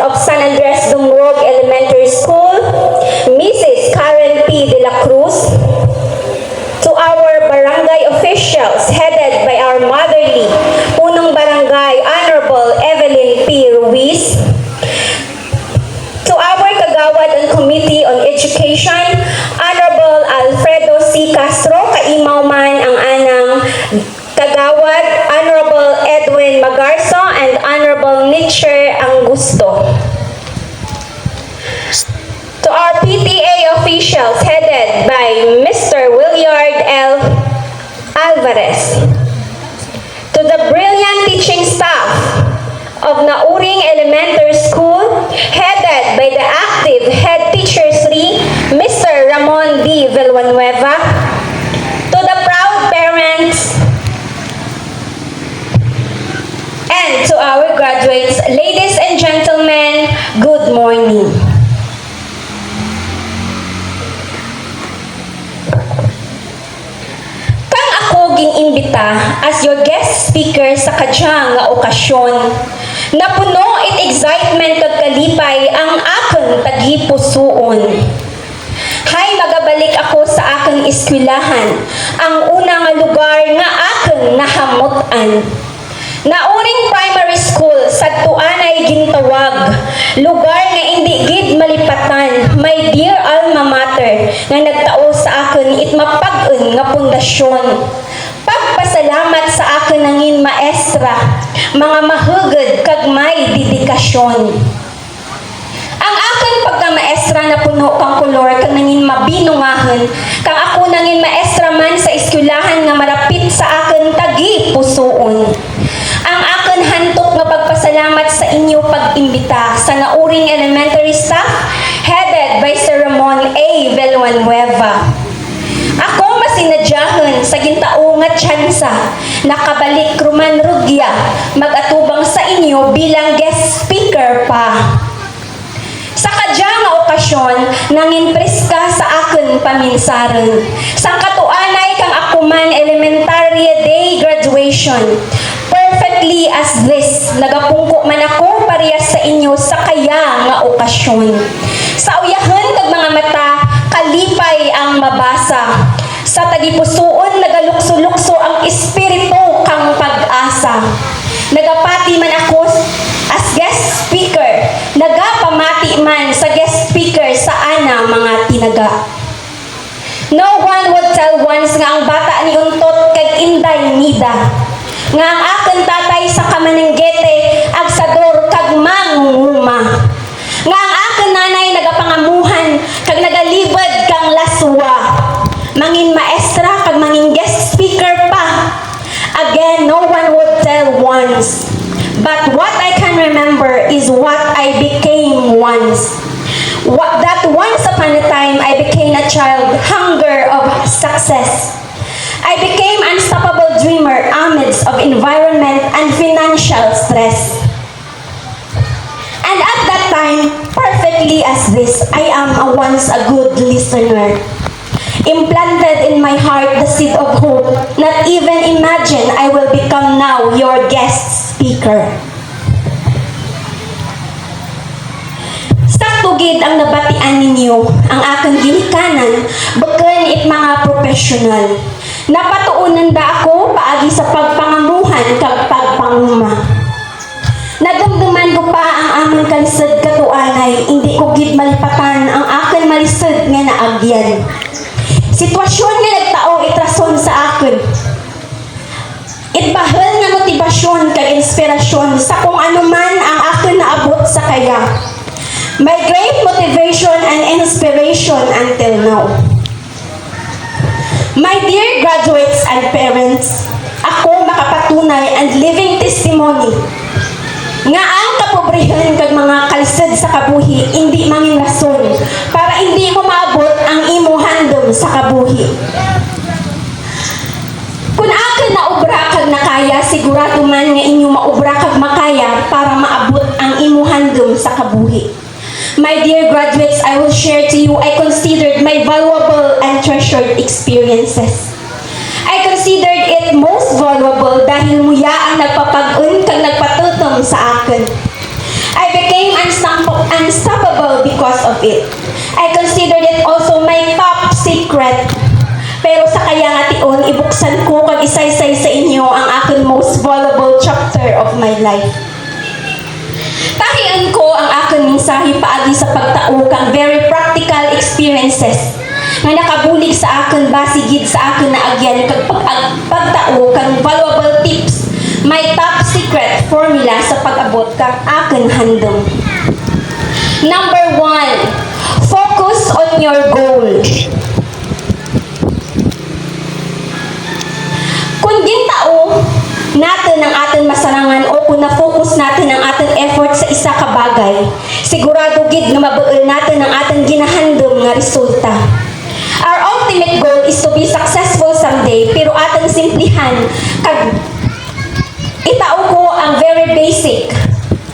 of San Andres Dumrog Elementary School, Mrs. Karen P. De La Cruz, to our barangay officials headed by our motherly Punong Barangay Honorable Evelyn P. Ruiz, to our Kagawad and Committee on Education, Honorable Alfredo C. Castro, kaimaw man ang anang Kagawad, Honorable Edwin Magarso, and Honorable Nietzsche Angusto. To our PTA officials headed by Mr. Williard L. Alvarez. To the brilliant teaching staff of Nauring Elementary School headed by the active head teacher 3, Mr. Ramon D. Villanueva. To the proud parents and to our graduates, ladies and gentlemen, good morning. Kang ako ging-imbita as your guest speaker sa kadyang nga okasyon, napuno it excitement kag kalipay ang akong tagipusoon. Hay magabalik ako sa akong eskwelahan, ang una nga lugar nga akong nahamutan. Nauring primary school sa tuanay gintawag, lugar nga hindi gid malipatan, my dear alma mater, nga nagtao sa akon it mapag-un nga pundasyon. Pagpasalamat sa akon nangin maestra, mga mahugod kag may dedikasyon. Ang akon pagka-maestra na puno kang kolor kag nangin mabinungahon, kang ako nangin maestra man sa eskwelahan nga marapit sa akon tagi pusoon. Ang akon hantok nga pagpasalamat sa inyo pag-imbita sa Nauring Elementary staff headed by Sir Ramon A. Villanueva. Ako masinadyahan sa gintao nga tsansa nakabalik Ruman Rugya mag-atubang sa inyo bilang guest speaker pa. Sa kadya nga okasyon, nangin preska sa akon paminsaron. Sang katuanay kang ako man elementary day graduation. Perfectly as this, nagapungko man ako parehas sa inyo sa kaya nga okasyon. Sa uyahan kag mga mata, kalipay ang mabasa. Sa tagipusoon, nagalukso-lukso ang espiritu kang pag-asa. Nagapati man ako as guest speaker, nagapamati man sa guest speaker sa ana mga tinaga. No one would tell once nga ang bata ni Untot kag Inday Nida, nga ang akon tatay sa Kamananggete agsador kag mangunguma, nga ang akon nanay nagapangamuhan kag nagalibad kang laswa, mangin maestra kag mangin guest speaker pa. Again, no one would tell once, but what I can remember is what I became once. That once upon a time I became a child hunger of success. I became unstoppable dreamer amidst of environment and financial stress. And at that time, perfectly as this, I am once a good listener. Implanted in my heart the seed of hope, not even imagine I will become now your guest speaker. Saktugid ang nabatian ninyo, ang akong ginikanan, baken it mga professional. Napatuunan da ako paagi sa pagpangamuhan kag pagpanguma. Nadumduman ko pa ang aming kalisod katuanay, hindi ko gid malipatan ang akon malisod nga naagyan. Sitwasyon nga nagtao itrason sa akon. Itbahal nga motibasyon kag inspirasyon sa kung ano man ang akon naabot sa kaya. My great motivation and inspiration until now. My dear graduates and parents, ako makapatunay and living testimony nga ang kapobrehon kag mga kalisod sa kabuhi hindi mangin rason para hindi mo maabot ang imo handom sa kabuhi. Kung akin naubra kag nakaya, sigurado man nga inyo maubra kag makaya para maabot ang imo handom sa kabuhi. My dear graduates, I will share to you I considered my valuable and treasured experiences. I considered it most valuable dahil muya ang nagpapag-un kag nagpatutom sa akin. I became unstoppable unstoppable because of it. I considered it also my top secret. Pero sa kaya nga tion, ibuksan ko kag isaysay sa inyo ang aking most valuable chapter of my life. Tahian ko ang aking mensahe paagi sa pagtao kang very practical experiences nga nakabulig sa akin basigid sa akin na agyan kag pagtao kang valuable tips, my top secret formula sa pag-abot kang akin handom. Number 1, focus on your goal. Kung gintao natin ang ating masarangan o kung na-focus natin ang ating effort sa isa ka bagay, sigurado gid nga mabuol natin ang ating ginahandom nga resulta. Our ultimate goal is to be successful someday, pero ating simplihan kag itao ko ang very basic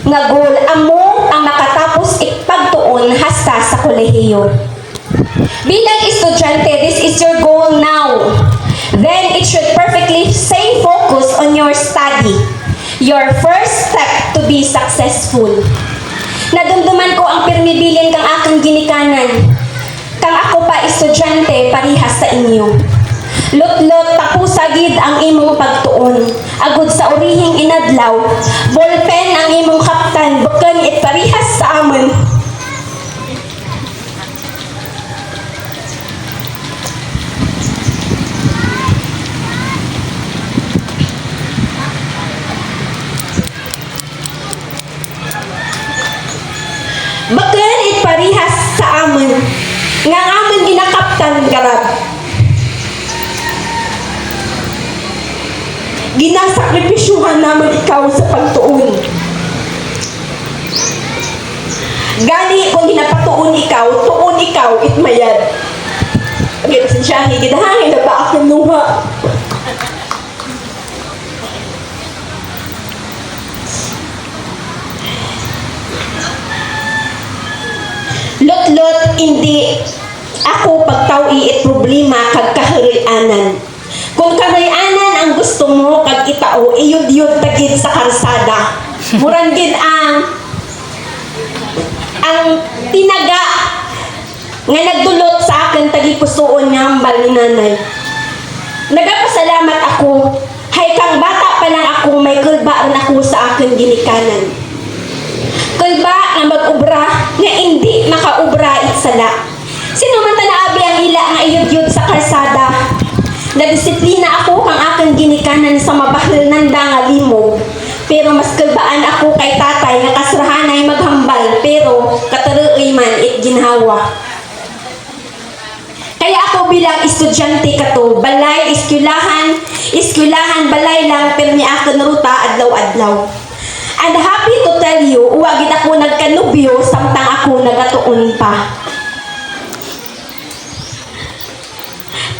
nga goal amo ang makatapos ipagtuon hasta sa kolehiyo. Bilang estudyante, this is your goal now. Then it should perfectly stay focused on your study. Your first step to be successful. Nadumduman ko ang pirmibilin kang akong ginikanan. Kang ako pa estudyante, parihas sa inyo. Lot-lot tapusagid ang imong pagtuon. Agud sa urihing inadlaw, ballpen ang imong kaptan, bukan it parihas sa amon. Bakan it parihas sa amon. Nga amon ginakaptan garab. Ginasakripisyuhan naman ikaw sa pagtuon. Gani kung ginapatuon ikaw, tuon ikaw, itmayad. Okay, pasensyahin, gidahangin na ba akong luha? Lot-lot, hindi ako pagtawi it problema kag kaharianan. Kung kaharianan ang gusto mo kag itao, iyud-yud tagid sa karsada. Murang gid ang tinaga nga nagdulot sa akin tagi pusoon nga ambal ni nanay. Nagapasalamat ako, hay kang bata pa lang ako, may kulba rin ako sa akin ginikanan. Kulba nga mag-ubra nga hindi makaubra itsala. Sino man tanaabi ang ila nga iyud-yud sa kalsada. Nadisiplina ako kang aking ginikanan sa mabahal nanda nga limog. Pero mas kulbaan ako kay tatay nga kasrahanay maghambal pero kataruoy man it ginhawa. Kaya ako bilang estudyante kato, balay, eskwelahan, balay lang pero mi akin ruta adlaw-adlaw. And happy to tell you, uwagit ako nagkanubyo samtang ako nagatuon pa.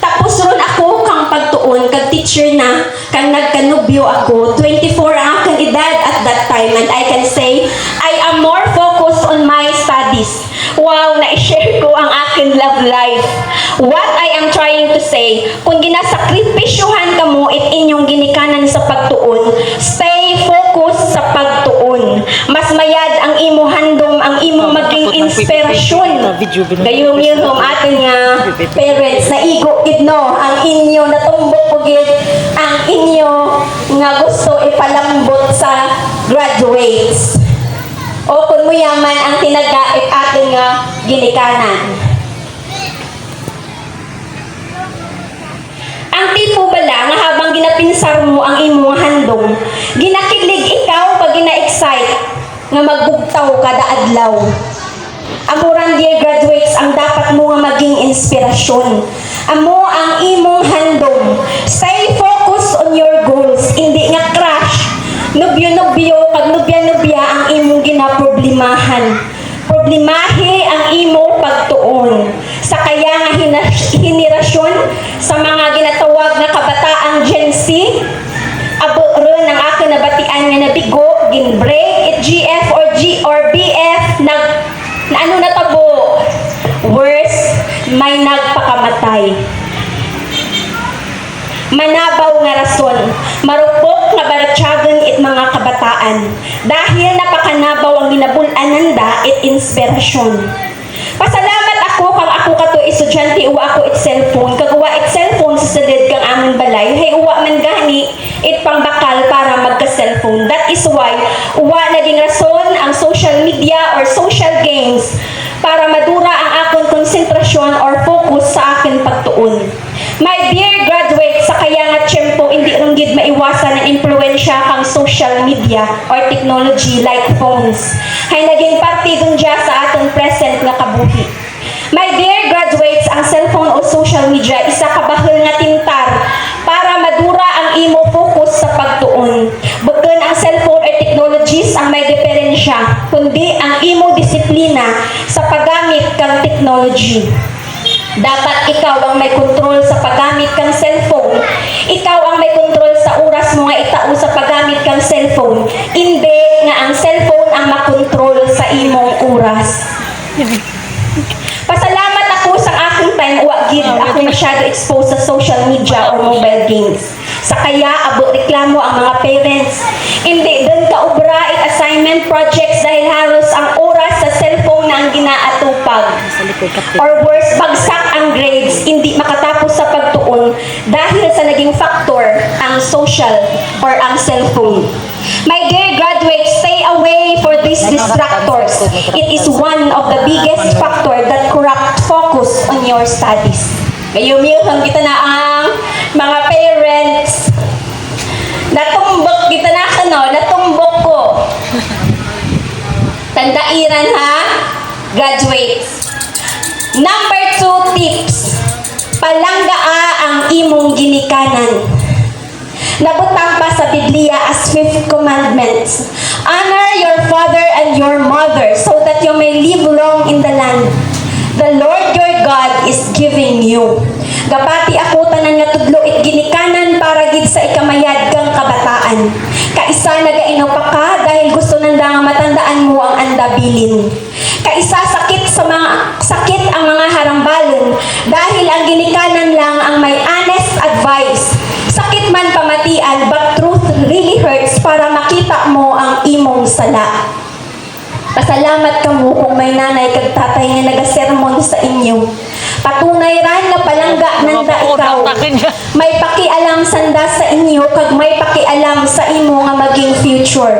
Tapos ron ako kang pagtuon, kag teacher na, kang nagkanubyo ako, 24 ang aking edad at that time, and I can say, I am more focused on my studies. Wow, na-share ko ang aking love life. What I am trying to say, kung ginasakripisyuhan ka mo it inyong ginikanan sa pagtuon, stay focused sa pagtuon. Mas mayad ang imo handom, ang imong maging inspirasyon. Gayong yun ating parents na igo no, ang inyo natumbok pugid, ang inyo nga gusto ipalambot sa graduates. O kung mo yaman ang tinagait ating ginikanan. Ang tipo bala nga habang ginapinsar mo ang imong handong, ginakilig ikaw pag gina-excite nga magbugtaw kada adlaw. Amuran dear graduates, ang dapat mo nga maging inspirasyon. Amo ang imong handong. Stay focused on your goals, hindi nga crush. Nubyo-nubyo, pag nubya-nubya ang imong ginaproblemahan. Problemahe ang imo pagtuon. Sa kaya nga henerasyon, sa mga ginatawag na kabataang Gen Z, abo ron ang aking nabatian nga nabigo, ginbreak, it GF or BF, na ano natabo? Worse, may nagpakamatay. Manabaw nga rason, marupok nga baratyagan it mga kabataan. Dahil napakanabaw ang ginabul-anan da, it it inspirasyon. Pasalamat ako kang ako kato estudyante uwa ako it cellphone kag uwa it cellphone sa sadid kang amon balay hay uwa man gani it pangbakal para magka-cellphone. That is why uwa naging rason ang social media or social games para madura ang akong konsentrasyon or focus sa akin pagtuon. My dear graduates, sa kaya nga tiyempo hindi ringgid maiwasan ang impluensya kang social media or technology like phones. Hay naging parte dun dya sa atong present nga kabuhi. My dear graduates, ang cellphone o social media isa kabahol nga tintar para madura ang imo focus sa pagtuon. Bukan ang cellphone or technologies ang may diferensya, kundi ang imo disiplina sa paggamit kang technology. Dapat ikaw ang may kontrol sa paggamit kang cellphone. Ikaw ang may kontrol sa oras mo nga itao sa paggamit kang cellphone. Hindi nga ang cellphone ang makontrol sa imong oras. Pasalamat ako sa aking time wa gid ako masyado exposed sa social media or mobile games. Sa kaya abot reklamo ang mga parents. Hindi doon ka ubra it assignment projects dahil halos ang oras sa cellphone na ang ginaatupag. Or worse, bagsak ang grades, hindi makatapos sa pagtuon dahil sa naging factor ang social or ang cellphone. My dear graduates, stay away for these distractors. It is one of the biggest factor that corrupt focus on your studies. Gayumiyuhan kita na ang mga parents. Natumbok kita na natumbok ko. Tandairan ha, graduates. Number 2 tips. Palanggaa ang imong ginikanan. Nabutang pa sa Biblia as 5th commandments. Honor your father and your mother so that you may live long in the land the Lord your God is giving you. Gapati ako tanan nga tudlo it ginikanan para gid sa ikamayad kang kabataan. Kaisa nagainaw pa ka dahil gusto nanda nga matandaan mo ang andabilin. Kaisa sakit ang mga harambalon dahil ang ginikanan lang ang may honest advice. Sakit man pamatian but truth really hurts para makita mo ang imong sala. Pasalamat kamo kung may nanay kag tatay nga nagasermon sa inyo. Patunay ran nga palangga nanda ikaw. May pakialam sanda sa inyo kag may pakialam sa imo nga maging future.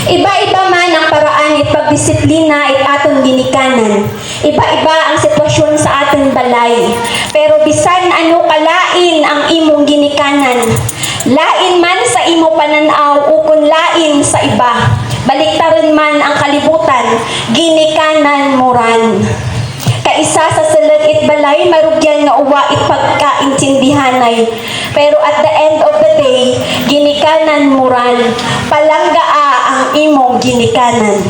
Iba-iba man ang paraan it pagdisiplina it aton ginikanan. Iba-iba ang sitwasyon sa aton balay. Pero bisan ano kalain ang imong ginikanan, lain man sa imo pananaw o kun lain sa iba. Baliktaran man ang kalibutan, ginikanan mo ran. Kaisa sa sulod it balay, marugyan nga uwa it pagkaintindihanay. Pero at the end of the day, ginikanan mo ran. Palanggaa ang imong ginikanan.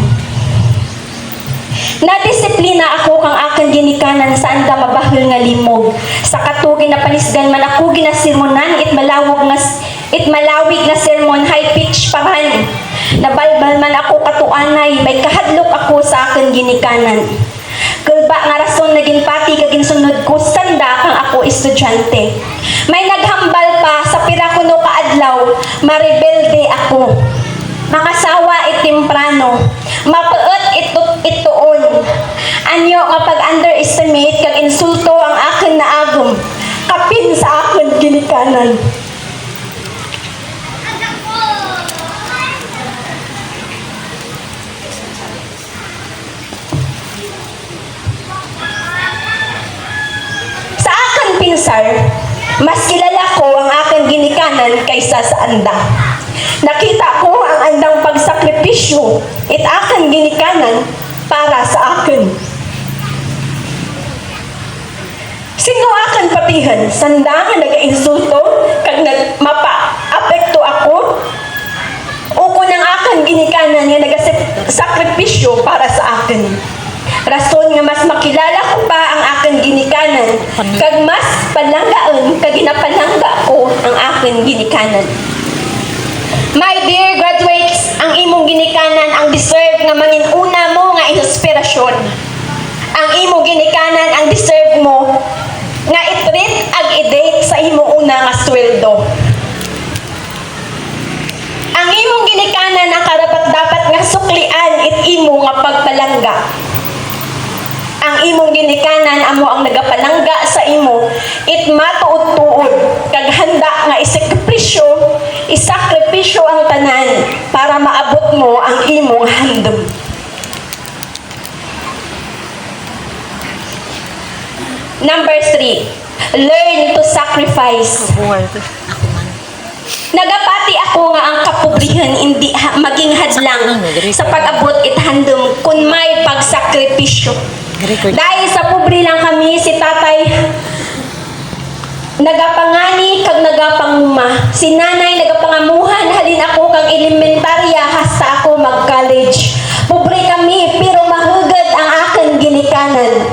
Nadisiplina ako kang aking ginikanan sa anda mabahol nga limog. Sa katugin na panisgan man ako ginasirmonan, it malawig na sermon, high pitch paman. Nabalbal man ako katuanay, may kahadlok ako sa aking ginikanan. Kulba nga rason naging pati kaging sunod ko, sanda kang ako estudyante. May naghambal pa sa pira kuno kaadlaw, marebelde ako. Makasawa itimprano, mapuot ituon. Anyo nga pag-underestimate kag insulto ang akin na agom, kapin sa akin ginikanan. Sa akin pinsar, mas kilala ko ang aking ginikanan kaysa sa anda. Nakita ko ang andang pagsakripisyo, it aking ginikanan para sa akin. Sino aking patihan? Sanda nga nag-insulto kag mapa-apekto ako? O kung ang aking ginikanan nga nag-sakripisyo para sa akin? Rason nga mas makilala ko pa ang aking ginikanan kag mas palanggaan kag ginapalangga ko ang aking ginikanan. My dear graduates, ang imong ginikanan ang deserve nga manginuna mo nga inspirasyon. Ang imong ginikanan ang deserve mo nga i-treat ag i-date sa imong una nga sweldo. Ang imong imong ginikanan ang karapat-dapat nga suklian it imo nga pagpalangga. Ang imong ginikanan amo ang nagapalangga sa imo it matuod-tuod kag handa nga isakripisyo ang tanan para maabot mo ang imong handom. Number 3, learn to sacrifice. Nagapati ako nga ang kapobrihan hindi maging hadlang sa pag-abot it handom kun may pagsakripisyo. Dahil sa pobre lang kami, si tatay nagapangani kag nagapanguma. Si nanay nagapangamuhan halin ako kag elementarya hasta ako mag-college. Pobre kami pero mahugad ang aking ginikanan.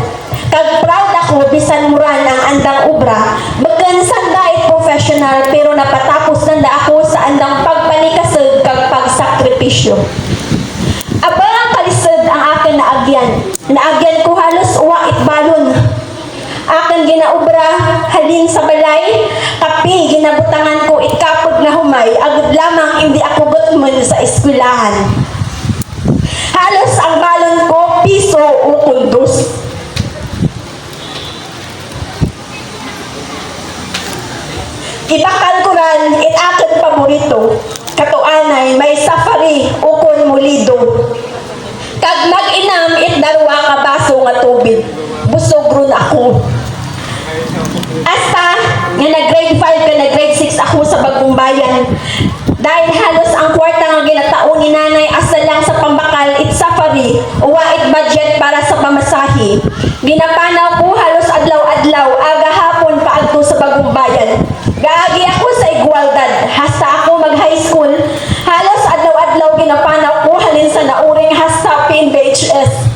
Kag proud ako bisan muran ang andang obra. Bagan sandait professional pero napatapos nanda ako sa andang pagpanikasod kag pagsakripisyo. Aba ang kalisod ang akin naagyan. Naagyan ko halos uwa itbalon. Akin ginaobra halin sa balay, kapi ginabutangan ko ikapod na humay, agad lamang hindi ako gutman sa eskwelahan. Halos ang balon ko piso o kundos. Ibakal ko ran it akin paborito, katuanay may safari o kun mulido. Kag mag-inam it darwa ka baso nga tubig. Busog ron ako. Hasta nga nag-grade 5 ka nag-grade 6 ako sa Bagong Bayan. Dahil halos ang kwarta nga ginataon ni nanay asa lang sa pambakal it safari o it budget para sa pamasahe. Ginapanaw ko halos adlaw-adlaw aga hapon paadto sa Bagong Bayan. Gaagi ako sa Igualdad hasta ako mag-high school. Halos adlaw-adlaw ginapanaw ko halin sa nauring hasta PNBHS.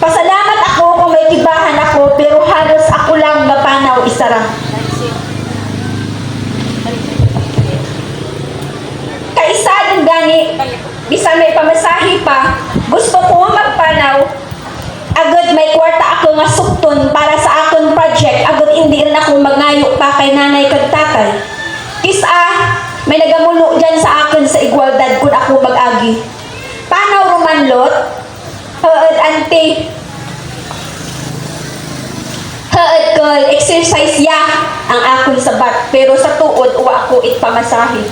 Pasalamat ako kung may tibahan ako pero halos ako lang mapanaw isara. Kaisa din gani, bisan may pamasahe pa, gusto ko magpanaw. Agad may kwarta ako nga sukton para sa akong project. Agad hindi rin ako magnayo pa kay nanay kag tatay. Kisa, may nagamulo dyan sa akin sa Igualdad kung ako mag-agi. Panaw rumanlot? Haad ante. Haad kol, exercise ya ang akong sabat. Pero sa tuod, uwa ako itpamasahe.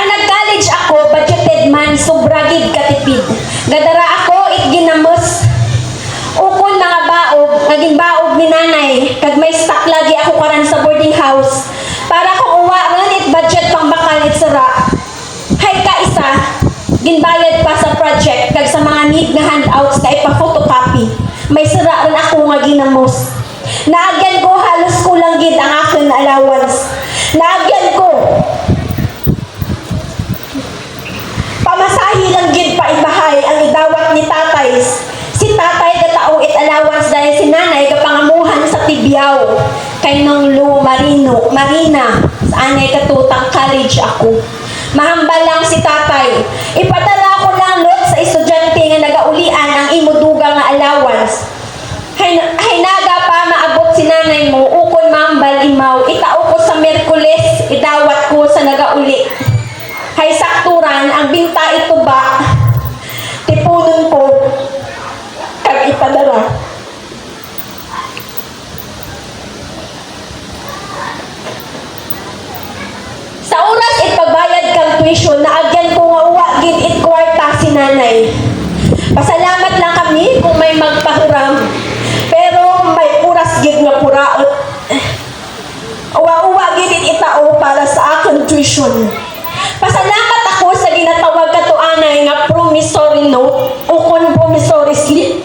Nag-college ako, budgeted man, sobra gid katipid. Gadara ako, it ginamos. Ukon mga baog, naging baog ni nanay. Kag may stock lagi ako karan sa boarding house. Para kung uwa ron, it budget pang bakal it sara. Hay ka isa, ginbayad pa sa project. Kag sa mga need na handouts na ipa-photocopy. May sara ron ako nga ginamos. Naagyan ko, halos kulang gid ang aking allowance. Naagyan ko, pamasahi lang gid pa ibahay ang idawat ni tatay. Si tatay gataong it allowance dahil si nanay kapangamuhan sa Tibiao kay nang Marina sa anay katutang college ako. Mahambal lang si tatay. Ipadala ko lang lot sa estudyante nga nagaulian ang imudugang nga allowance. Hay naga pa maabot si nanay mo ukon mahambal imaw. Itao ko sa Merkules, idawat ko sa nagauli. Hay sakturan, ang binta ito ba, tipunon ko, kag ipadala. Sa oras ipagbayad kang tuition, naagyan ko nga uwa, gid it kwarta si nanay. Pasalamat lang kami kung may magpahuram, pero may oras gid nga puraot. Uwa-uwa gid it itao para sa akong tuition. Pasalamat ako sa ginatawag katuanay nga promissory note o kung promissory slip.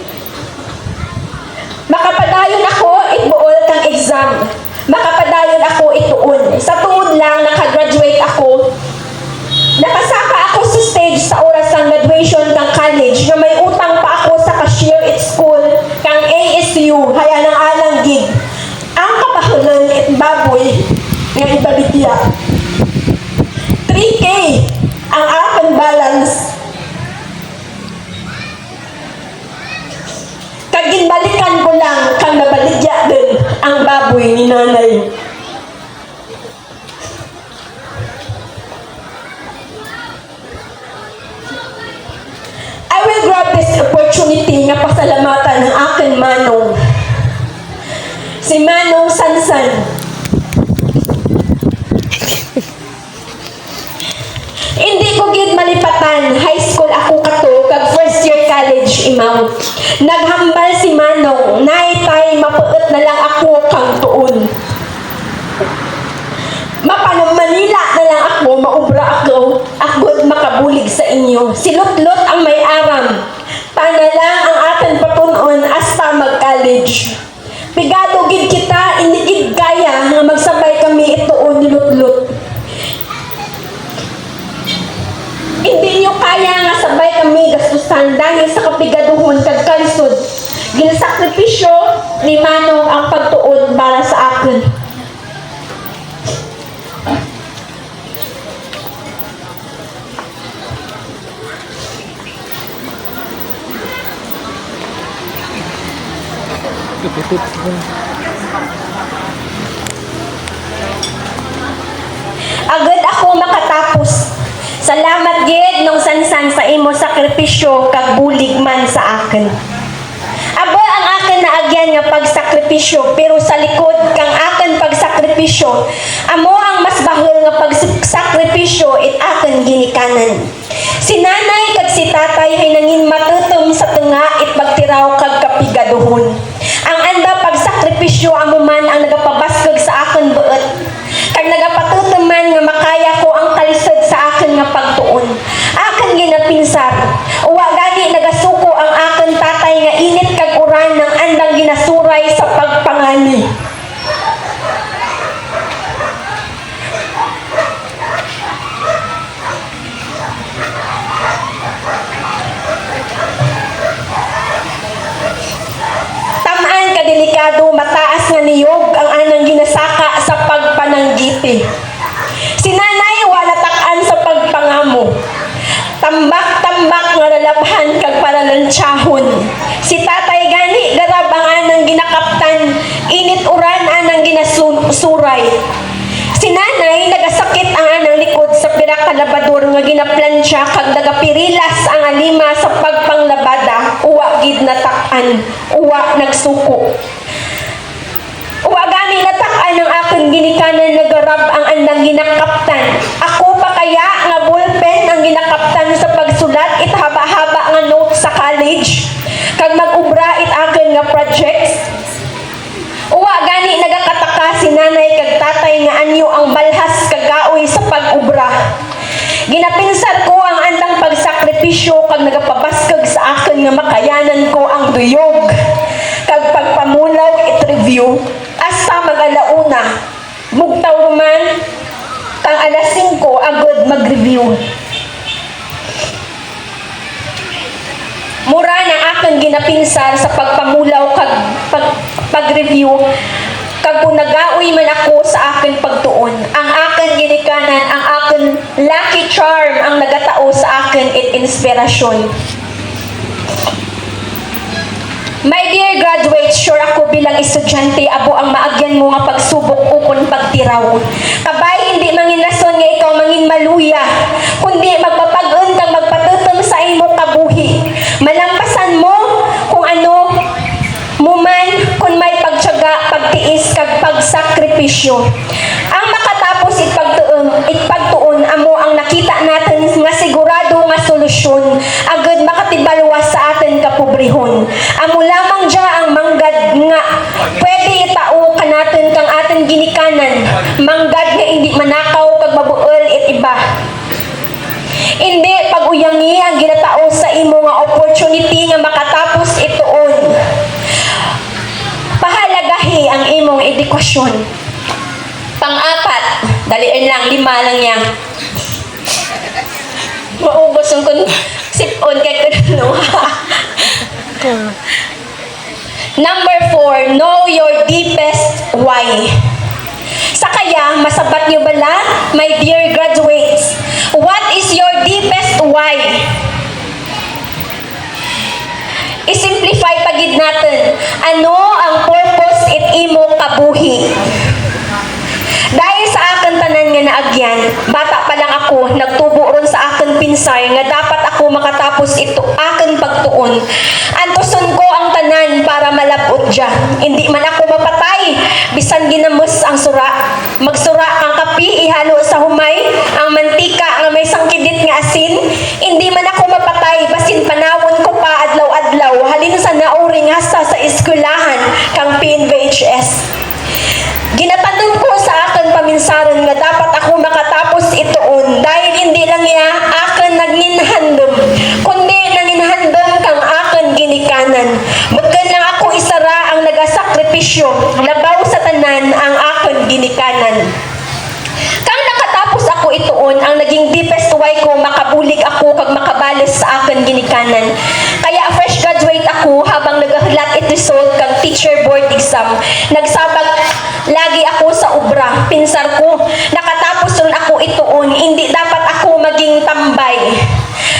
Makapadayon ako itbuol kang exam. Makapadayon ako ituon. Sa tuod lang nakagraduate ako. Nakasaka ako sa stage sa oras ng graduation kang college na may utang pa ako sa cashier at school kang ASU haya ng alang gig. Ang kapahulan at baboy nga ibabitya. 3K ang aking balance. Kag ginbalikan ko lang kang nabaligya din ang baboy ni nanay. opportunity nga pasalamatan ng aking manong. Si Manong Sansan. Hindi ko gid malipatan, high school ako kato, kag first year college imaw. Naghambal si Manong, naitay mapuot na lang ako kang tuon. Mapanong Manila na lang ako, maubra ako, agod makabulig sa inyo. Silot-lot ang may aram, tana lang ang ating patunon hasta mag-college. Pigado gid kita, hindi gid kaya nga magsabay kami ituon nilot-lot. Hindi nyo kaya nga sabay kami gastusan dahil sa kapigaduhon kag kalisod. Ginasakripisyo ni Manong ang pagtuon para sa akin. Agad ako makatapos. Salamat gid nung Sansan sa imo sakripisyo kag bulig man sa akin. Aba ang akin na agyan nga pagsakripisyo, pero sa likod kang akin pagsakripisyo, amo ang mas bahol nga pagsakripisyo it akin ginikanan. Si nanay kag si tatay ay nangin matutom sa tunga it pagtiraw kag kapigaduhon. Ang anda pagsakripisyo amo man ang nagapabaskog sa akin buot. Kag nagapatutom man nga makaya ko ang kalisod sa akin nga pagtuon. Akin ginapinsar. Uwa gani nagasuko ang akin tatay nga init kag uran ng andang ginasuray sa pagpangani. Tamaan ka delikado, mataas nga niyog ang anang ginasaka sa pagpananggiti. Si nanay wala takan sa pagpangamo. Tambak-tambak nga lalabhan kag paralansyahon. Si tatay gani garab ang anang ginakaptan, init uran anang ginasuray. Si nanay nagasakit ang anang likod sa pira ka labador nga ginaplansya kag nagapirilas ang alima sa pagpanglabada, uwa gid natakan, uwa nagsuko. Uwa gani natakan ang aking ginikanan nagarab ang andang ginakaptan. Ako pa kaya nga ballpen ang ginakaptan sa pagsulat it haba-haba nga notes sa college kag mag-ubra it akin nga projects. Uwa gani nagakataka si nanay kag tatay nga anyo ang balhas kag gaoy sa pag-ubra. Ginapinsar ko ang andang pagsakripisyo kag nagapabaskog sa akin nga makayanan ko ang duyog kag pagpamulaw it review hasta mag-alauna. Bugtaw man kang alas 5 agad mag-review. Mura na aking ginapinsar sa pagpamulaw kag pag-review kag kung nagaoy man ako sa aking pagtuon. Ang aking ginikanan, ang aking lucky charm ang nagatao sa akin it inspirasyon. My dear graduates, sure ako bilang estudyante, abo ang maagyan mo nga pagsubok ukon pagtiraw. Kabay, hindi manginason nga ikaw mangin maluya, kundi magpapag-un kang magpatutom sa imo kabuhi. Malampasan mo kung ano mo man, kung may pagtiyaga, pagtiis, kag pagsakripisyo. Ang makatapos ipagtuon, amo ang nakita natin nga sigurado nga solusyon, agad makatibalwas sa atin kapobrehon. Amo lamang dya ang manggad nga pwede itao ka natin kang atin ginikanan, manggad nga hindi manakaw kag mabuol it iba. Hindi pag-uyangi ang ginatao sa imo nga opportunity nga makatapos ituon. Pahalagahi ang imong edukasyon. Pang-apat, daliin lang, 5 lang yan. Maubos ang sipon kay kuno. Number 4, know your deepest why. Sa kaya, masabat niyo bala, my dear graduates, what is your deepest why? I-simplify pagid natin. Ano ang purpose it imo kabuhi? Dahil sa akin tanan nga naagyan, bata pa lang ako, nagtubo ron sa akin pinsay nga dapat ako ako makatapos ito akin pagtuon. Antuson ko ang tanan para malabot dya. Hindi man ako mapatay, bisan ginamos ang sura. Magsura ang kapi, ihalo sa humay, ang mantika nga may sangkidit nga asin. Hindi man ako mapatay, basin panawon ko pa adlaw-adlaw. Halin sa nauring hasta sa eskwelahan, kang PNVHS. Ginatanon ko sa akin paminsaron nga dapat ako makatapos itoon dahil hindi lang niya akin nagninhandom, kundi nanginhandom kang akin ginikanan. Bukod lang ako isara ang nagasakripisyo, labaw sa tanan ang akin ginikanan. Kang nakatapos ako itoon, ang naging deepest why ko makabulig ako kag makabalis sa akin ginikanan. Kaya fresh graduate ako habang nagahulat episode kang teacher board exam. Nagsabag lagi ako sa obra, pinsar ko. Nakatapos ron ako itoon, hindi dapat ako maging tambay.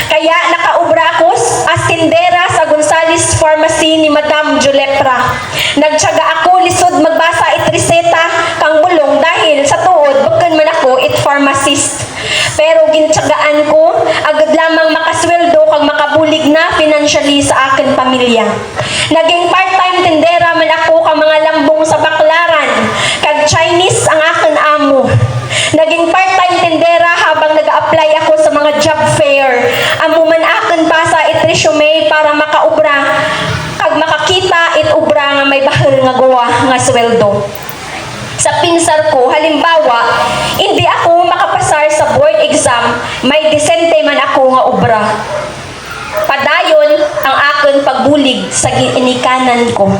Kaya nakaubra ako as tindera sa Gonzales Pharmacy ni Madam Julepra. Nagtyaga ako lisod magbasa it reseta kang bulong dahil sa tuod bukan man ako it pharmacist. Pero gintyagaan ko agad lamang makasweldo kag makabulig na financially sa akin pamilya. Naging part-time tindera man ako kang mga lambong sa Baklaran kag Chinese ang akin amo. Naging part-time tindera habang nag-apply ako sa mga job fair. Amo man akin pa sa it resume para makaubra kag makakita it ubra nga may bahal nga gawa nga sweldo. Sa pinsar ko, halimbawa, hindi ako makapasar sa board exam, may disente man ako nga obra. Padayon ang akin pagbulig sa ginikanan ko.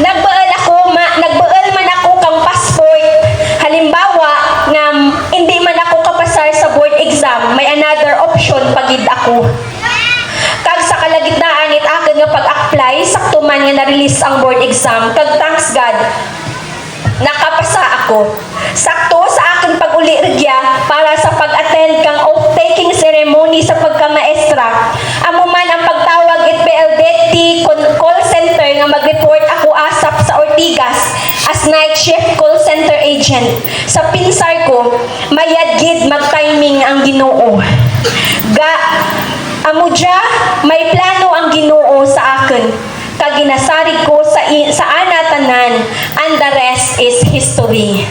Nagbaal man ako kang passport. Halimbawa, nga hindi man ako kapasar sa board exam, may another option pagid ako. Kag sa kalagitnaan it akin nga pag-apply, sakto man nga na-release ang board exam, kag thanks God, nakapasa ako. Sakto sa akin pag-uli rigya para sa pag-attend kang oath-taking ceremony sa pagkamaestra. Amo man ang pagtawag it PLDT call center nga mag-report ako asap sa Ortigas as night shift call center agent. Sa pinsar ko, mayad gid mag-timing ang Ginoo. Amo dya, may plano ang Ginoo sa akin. Kag ginasarig ko sa anatanan, and the rest is history.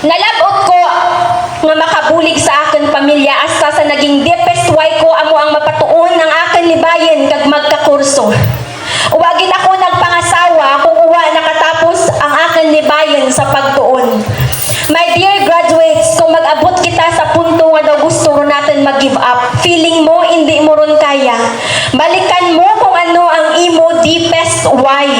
Nalabot ko nga makabulig sa akin pamilya hasta sa naging deepest why ko amo ang mapatuon ng akin libayan kag magkakurso. Uwagin ako nagpangasawa kung uwa nakatapos ang akin libayan sa pagtuon. My dear graduates, kung mag-abot kita sa punto nga daw gusto ron natin mag-give up, feeling mo hindi mo ron kaya, balikan mo kung ano ang imo deepest why.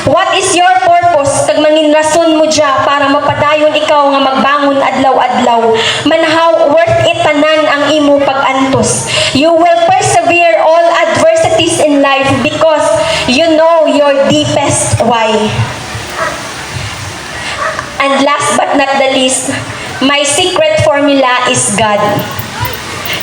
What is your purpose? Kag mangin rason mo dya para mapadayon ikaw nga magbangon adlaw-adlaw. Manhaw worth it tanan ang imo pag-antos. You will persevere all adversities in life because you know your deepest why. And last but not the least, my secret formula is God.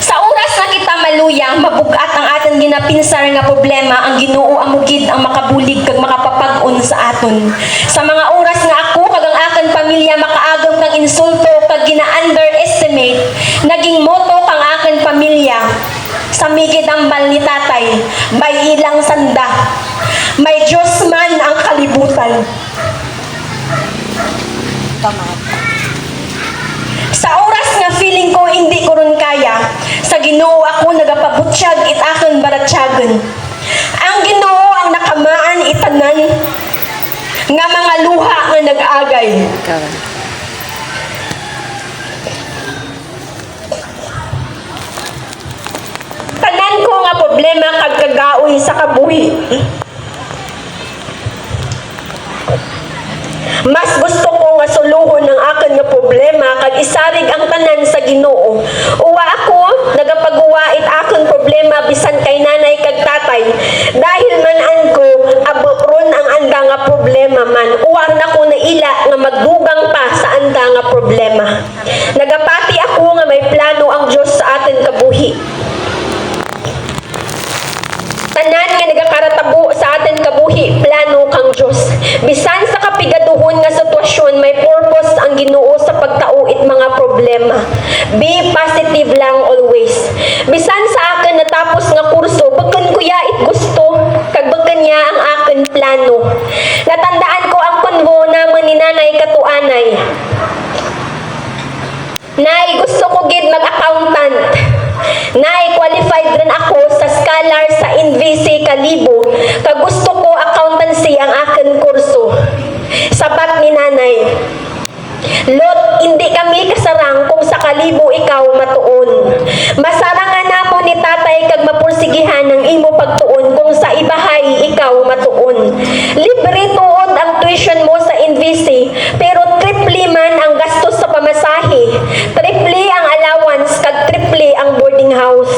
Sa oras na kita maluyang, mabugat ang ating ginapinsar nga problema, ang Ginoo amugid ang makabulig kag makapapag-on sa aton. Sa mga oras nga ako kag ang aking pamilya makaagom kang insulto kag gina-underestimate, naging moto kang aking pamilya. Sa migid ang bal ni tatay, may ilang sanda, may Diyos man ang kalibutan. Sa oras nga feeling ko hindi ko ron kaya, sa Ginoo ako nagapabutsyag it akin baratyagan. Ang Ginoo ang nakamaan itanan nga mga luha nga nag-agay. Tanan ko nga problema kag kagaoy sa kabuhi. Mas gusto ko nga suluhon ng akin nga problema kag isarig ang tanan sa Ginoo. Uwa ako nagapag-uwait akon problema bisan kay nanay kag tatay. Dahil manan ko ron ang anda nga problema man. Uwa na ko na ila nga magdugang pa sa anda nga problema. Nagapati ako nga may plano ang Dios sa atin kabuhi. Tanan nga nagakaratabo sa atin kabuhi, plano kang Diyos. Bisan sa kapigaduhon nga sitwasyon, may purpose ang Ginoo sa pagtauit mga problema. problema. Be positive lang always. Bisan sa akin natapos nga kurso, bagkan ko ya it gusto, kag bagkan niya ang akin plano. Natandaan ko ang konvo naman ni Nanay Katuanay. Nay, gusto ko gid mag-accountant. Nay, qualified rin ako sa scholar sa NVC Kalibo. Kag gusto ko accountancy ang akin kurso. Sabat ni Nanay. Lot, hindi kami kasarang kung sa Kalibo ikaw matuon. Masarangan namo ni tatay kag mapursigihan ng imo pagtuon kung sa ibahay ikaw matuon. Libre tuod ang tuition mo sa NVC, pero triple man ang gastos sa pamasahe. Triple ang allowance kag triple ang boarding house.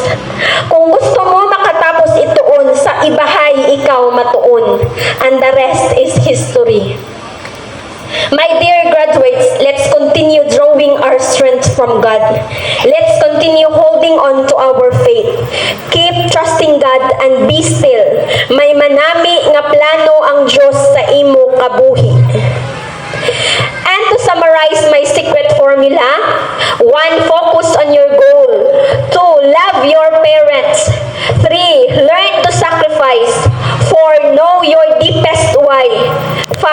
Kung gusto mo makatapos ituon sa ibahay ikaw matuon. And the rest is history. My dear graduates, let's continue drawing our strength from God. Let's continue holding on to our faith. Keep trusting God and be still. May manami nga plano ang Diyos sa imo kabuhi. And to summarize my secret formula, 1. Focus on your goal. 2. Love your parents. 3. Learn to sacrifice. 4. Know your deepest why. 5.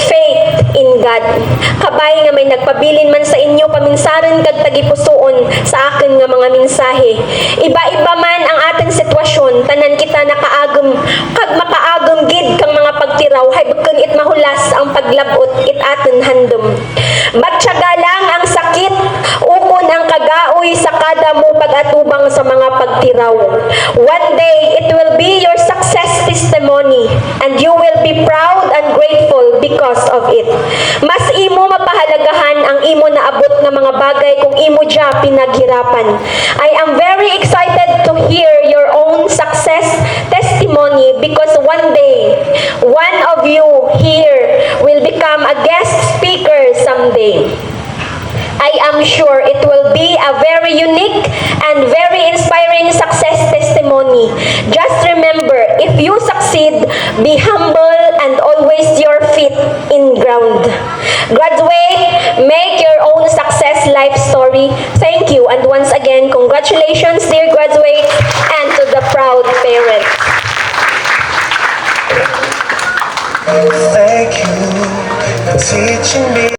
Faith in God. Kabay nga may nagpabilin man sa inyo paminsaron kag tagipusoon sa akin nga mga mensahe. Iba-iba man ang ating sitwasyon, tanan kita nakaagom kag makaagom gid kang mga pagtiraw hay bukon it mahulas ang paglabot it atin handom. Matyaga lang ang sakit, ukon ang kagaoy sa kada mo pag-atubang sa mga pagtiraw. One day, it will be your success testimony and you will be proud and grateful because of it. Mas imo mapahalagahan ang imo naabot nga mga bagay kung imo dya pinaghirapan. I am very excited to hear your own success testimony because one day, one of you here will become a guest speaker someday. I am sure it will be a very unique and very inspiring success testimony. Just remember, if you succeed, be humble and always your feet in ground. Graduate, make your own success life story. Thank you, and once again, congratulations, dear graduates, and to the proud parents. Thank you for teaching me.